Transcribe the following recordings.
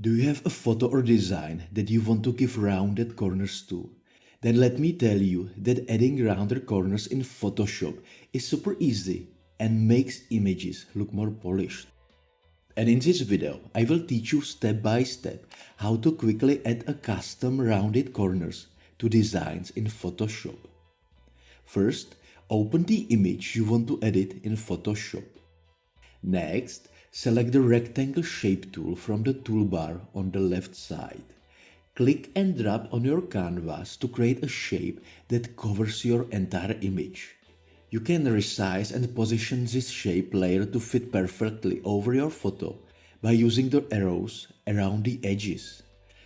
Do you have a photo or design that you want to give rounded corners to? Then let me tell you that adding rounded corners in Photoshop is super easy and makes images look more polished. And in this video, I will teach you step by step how to quickly add a custom rounded corners to designs in Photoshop. First, open the image you want to edit in Photoshop. Next, select the rectangle shape tool from the toolbar on the left side. Click and drag on your canvas to create a shape that covers your entire image. You can resize and position this shape layer to fit perfectly over your photo by using the arrows around the edges.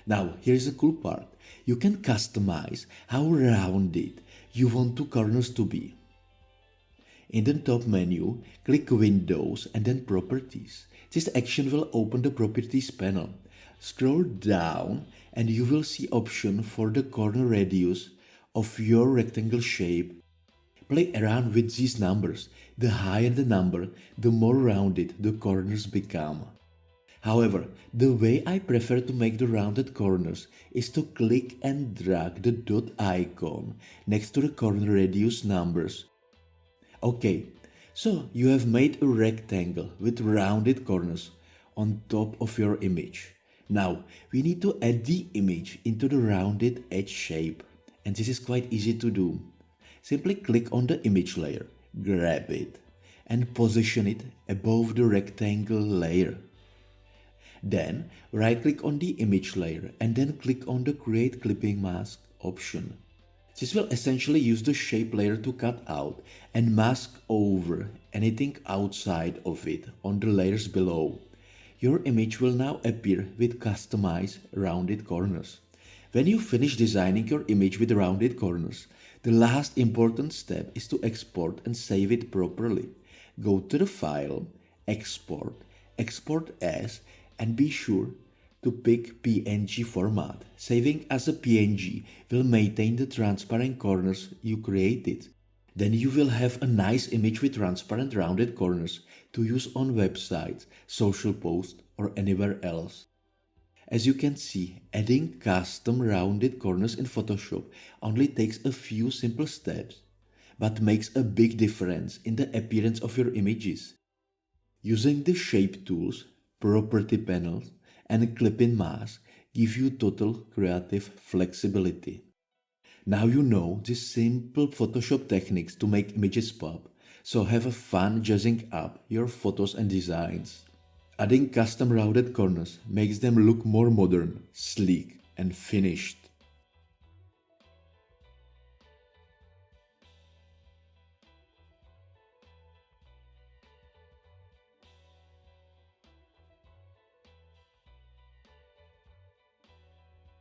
Now, here's the cool part. You can customize how rounded you want the corners to be. In the top menu, click Windows and then Properties. This action will open the Properties panel. Scroll down and you will see option for the corner radius of your rectangle shape. Play around with these numbers. The higher the number, the more rounded the corners become. However, the way I prefer to make the rounded corners is to click and drag the dot icon next to the corner radius numbers. Okay, so you have made a rectangle with rounded corners on top of your image. Now, we need to add the image into the rounded edge shape, and this is quite easy to do. Simply click on the image layer, grab it, and position it above the rectangle layer. Then, right-click on the image layer and then click on the Create Clipping Mask option. This will essentially use the shape layer to cut out and mask over anything outside of it on the layers below. Your image will now appear with customized rounded corners. When you finish designing your image with rounded corners, the last important step is to export and save it properly. Go to the File, Export, Export As, and be sure to pick PNG format. Saving as a PNG will maintain the transparent corners you created. Then you will have a nice image with transparent rounded corners to use on websites, social posts, or anywhere else. As you can see, adding custom rounded corners in Photoshop only takes a few simple steps, but makes a big difference in the appearance of your images. Using the shape tools, property panels, and clipping mask give you total creative flexibility. Now you know these simple Photoshop techniques to make images pop, so have fun jazzing up your photos and designs. Adding custom rounded corners makes them look more modern, sleek, and finished.